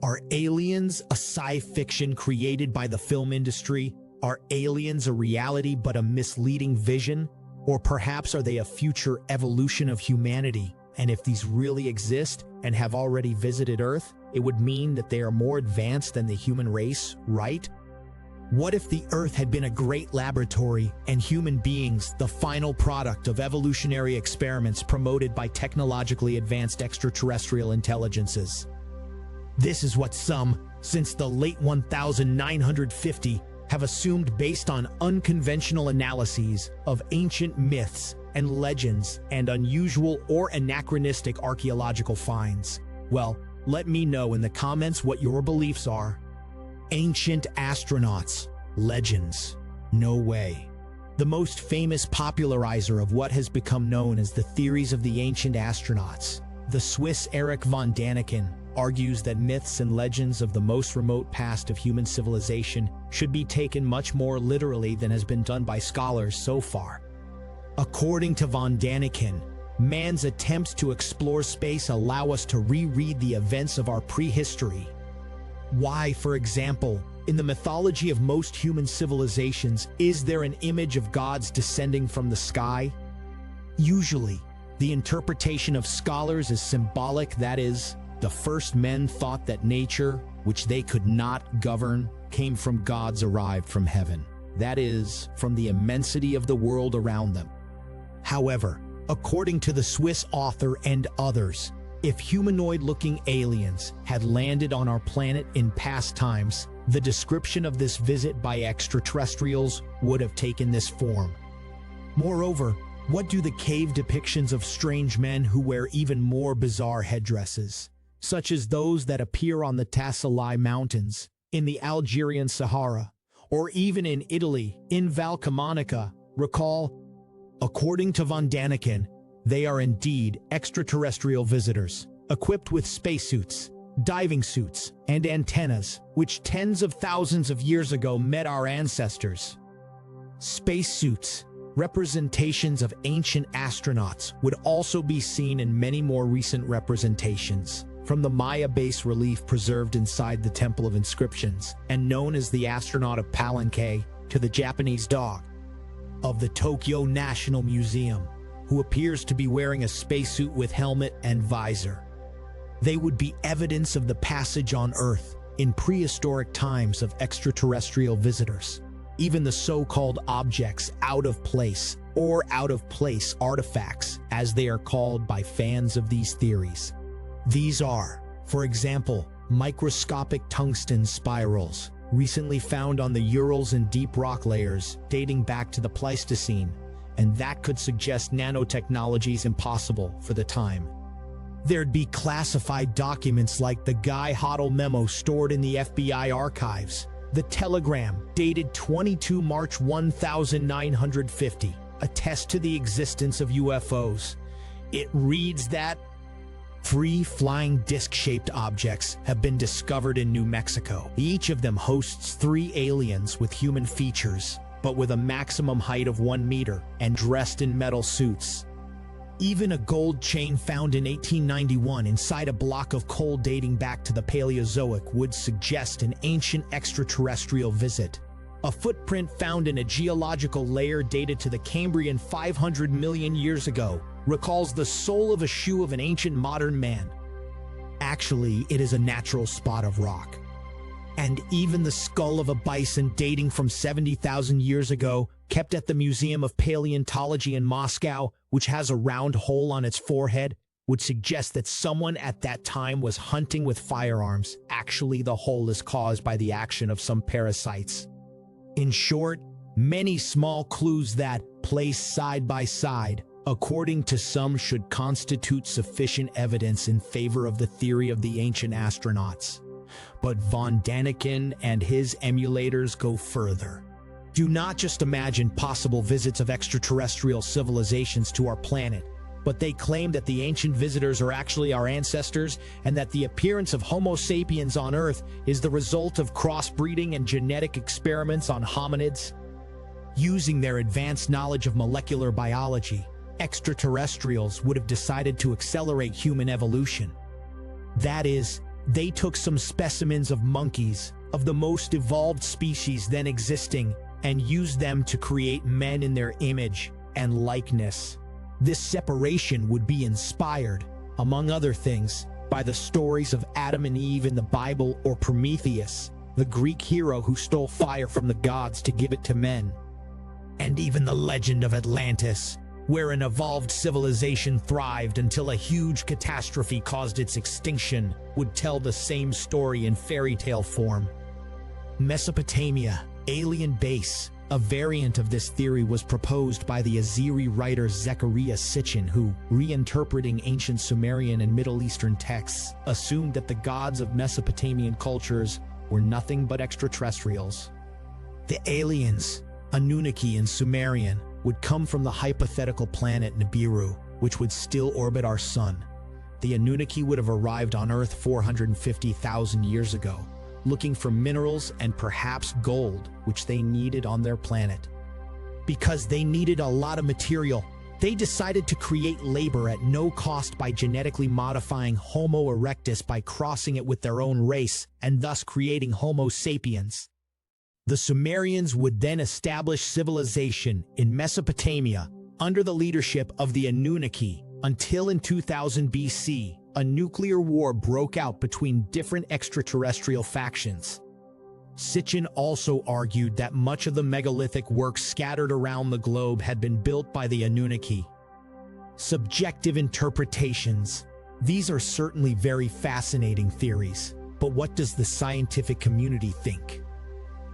Are aliens a sci fiction created by the film industry? Are aliens a reality but a misleading vision? Or perhaps are they a future evolution of humanity? And if these really exist and have already visited Earth, it would mean that they are more advanced than the human race, right? What if the Earth had been a great laboratory and human beings the final product of evolutionary experiments promoted by technologically advanced extraterrestrial intelligences? This is what some, since the late 1950, have assumed based on unconventional analyses of ancient myths and legends and unusual or anachronistic archaeological finds. Well, let me know in the comments what your beliefs are. Ancient astronauts. Legends. No way. The most famous popularizer of what has become known as the theories of the ancient astronauts, the Swiss Erich von Däniken, argues that myths and legends of the most remote past of human civilization should be taken much more literally than has been done by scholars so far. According to von Däniken, man's attempts to explore space allow us to reread the events of our prehistory. Why, for example, in the mythology of most human civilizations, is there an image of gods descending from the sky? Usually, the interpretation of scholars is symbolic, that is, the first men thought that nature, which they could not govern, came from gods arrived from heaven, that is, from the immensity of the world around them. However, according to the Swiss author and others, if humanoid-looking aliens had landed on our planet in past times, the description of this visit by extraterrestrials would have taken this form. Moreover, what do the cave depictions of strange men who wear even more bizarre headdresses, such as those that appear on the Tassili Mountains, in the Algerian Sahara, or even in Italy, in Val Camonica, recall? According to von Däniken, they are indeed extraterrestrial visitors, equipped with spacesuits, diving suits, and antennas, which tens of thousands of years ago met our ancestors. Spacesuits, representations of ancient astronauts, would also be seen in many more recent representations, from the Maya bas-relief preserved inside the Temple of Inscriptions, and known as the astronaut of Palenque, to the Japanese dog of the Tokyo National Museum, who appears to be wearing a spacesuit with helmet and visor. They would be evidence of the passage on Earth in prehistoric times of extraterrestrial visitors. Even the so-called objects out of place or out-of-place artifacts, as they are called by fans of these theories. These are, for example, microscopic tungsten spirals, recently found on the Urals and deep rock layers dating back to the Pleistocene, and that could suggest nanotechnologies impossible for the time. There'd be classified documents like the Guy Hoddle memo stored in the FBI archives, the telegram dated 22 March 1950, attest to the existence of UFOs. It reads that free-flying disc-shaped objects have been discovered in New Mexico. Each of them hosts 3 aliens with human features, but with a maximum height of 1 meter and dressed in metal suits. Even a gold chain found in 1891 inside a block of coal dating back to the Paleozoic would suggest an ancient extraterrestrial visit. A footprint found in a geological layer dated to the Cambrian 500 million years ago recalls the sole of a shoe of an ancient modern man. Actually, it is a natural spot of rock. And even the skull of a bison dating from 70,000 years ago, kept at the Museum of Paleontology in Moscow, which has a round hole on its forehead, would suggest that someone at that time was hunting with firearms. Actually, the hole is caused by the action of some parasites. In short, many small clues that, placed side by side, according to some should constitute sufficient evidence in favor of the theory of the ancient astronauts. But von Däniken and his emulators go further. Do not just imagine possible visits of extraterrestrial civilizations to our planet, but they claim that the ancient visitors are actually our ancestors and that the appearance of Homo sapiens on Earth is the result of crossbreeding and genetic experiments on hominids. Using their advanced knowledge of molecular biology, extraterrestrials would have decided to accelerate human evolution. That is, They took some specimens of monkeys, of the most evolved species then existing, and used them to create men in their image and likeness. This separation would be inspired, among other things, by the stories of Adam and Eve in the Bible, or Prometheus, the Greek hero who stole fire from the gods to give it to men. And even the legend of Atlantis, where an evolved civilization thrived until a huge catastrophe caused its extinction, would tell the same story in fairy tale form. Mesopotamia, alien base. A variant of this theory was proposed by the Azeri writer Zecharia Sitchin, who, reinterpreting ancient Sumerian and Middle Eastern texts, assumed that the gods of Mesopotamian cultures were nothing but extraterrestrials. The aliens, Anunnaki in Sumerian, would come from the hypothetical planet Nibiru, which would still orbit our sun. The Anunnaki would have arrived on Earth 450,000 years ago, looking for minerals and perhaps gold, which they needed on their planet. Because they needed a lot of material, they decided to create labor at no cost by genetically modifying Homo erectus by crossing it with their own race, and thus creating Homo sapiens. The Sumerians would then establish civilization in Mesopotamia under the leadership of the Anunnaki, until in 2000 BC, a nuclear war broke out between different extraterrestrial factions. Sitchin also argued that much of the megalithic works scattered around the globe had been built by the Anunnaki. Subjective interpretations. These are certainly very fascinating theories, but what does the scientific community think?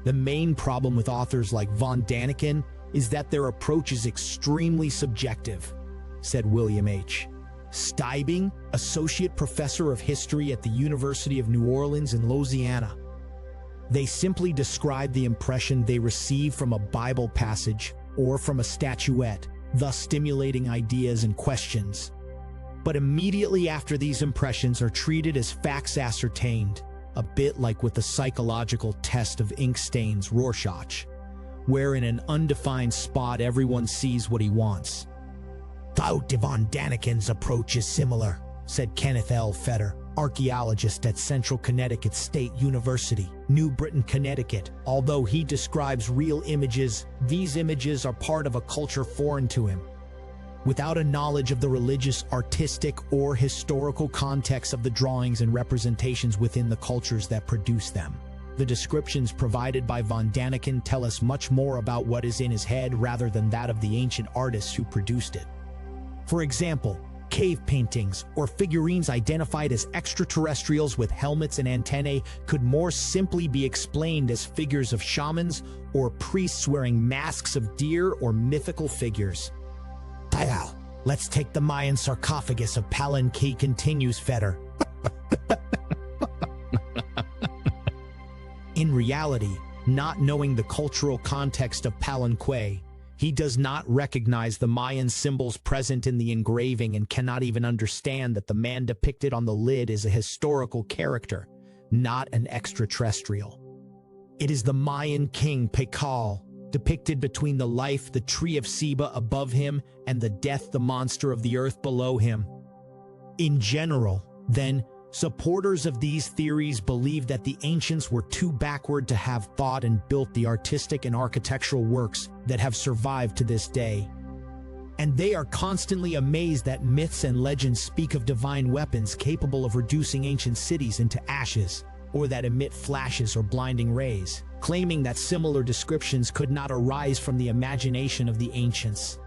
The main problem with authors like von Daniken is that their approach is extremely subjective, said William H. Steibing, associate professor of history at the University of New Orleans in Louisiana. They simply describe the impression they receive from a Bible passage or from a statuette, thus stimulating ideas and questions. But immediately after these impressions are treated as facts ascertained, a bit like with the psychological test of ink stains Rorschach, where in an undefined spot everyone sees what he wants. Though von Daniken's approach is similar, said Kenneth L. Fetter, archaeologist at Central Connecticut State University, New Britain, Connecticut. Although he describes real images, these images are part of a culture foreign to him. Without a knowledge of the religious, artistic, or historical context of the drawings and representations within the cultures that produce them, the descriptions provided by von Daniken tell us much more about what is in his head rather than that of the ancient artists who produced it. For example, cave paintings or figurines identified as extraterrestrials with helmets and antennae could more simply be explained as figures of shamans or priests wearing masks of deer or mythical figures. Let's take the Mayan sarcophagus of Palenque, continues Fetter. In reality, not knowing the cultural context of Palenque, he does not recognize the Mayan symbols present in the engraving and cannot even understand that the man depicted on the lid is a historical character, not an extraterrestrial. It is the Mayan king Pacal, depicted between the life, the tree of Seba above him, and the death, the monster of the earth below him. In general, then, supporters of these theories believe that the ancients were too backward to have thought and built the artistic and architectural works that have survived to this day. And they are constantly amazed that myths and legends speak of divine weapons capable of reducing ancient cities into ashes, or that emit flashes or blinding rays, claiming that similar descriptions could not arise from the imagination of the ancients.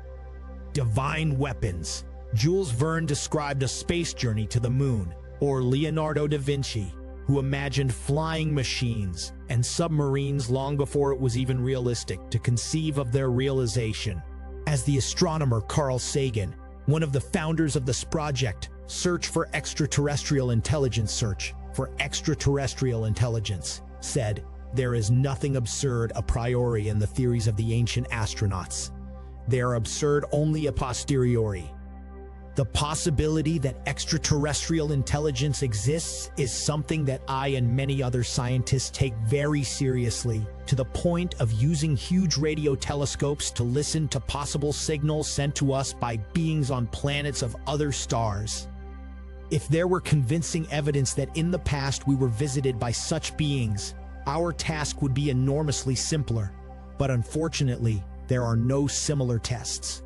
Divine weapons. Jules Verne described a space journey to the moon, or Leonardo da Vinci, who imagined flying machines and submarines long before it was even realistic to conceive of their realization. As the astronomer Carl Sagan, one of the founders of this project, Search for Extraterrestrial Intelligence Search for Extraterrestrial Intelligence, said, "There is nothing absurd a priori in the theories of the ancient astronauts. They are absurd only a posteriori. The possibility that extraterrestrial intelligence exists is something that I and many other scientists take very seriously, to the point of using huge radio telescopes to listen to possible signals sent to us by beings on planets of other stars." If there were convincing evidence that in the past we were visited by such beings, our task would be enormously simpler. But unfortunately, there are no similar tests.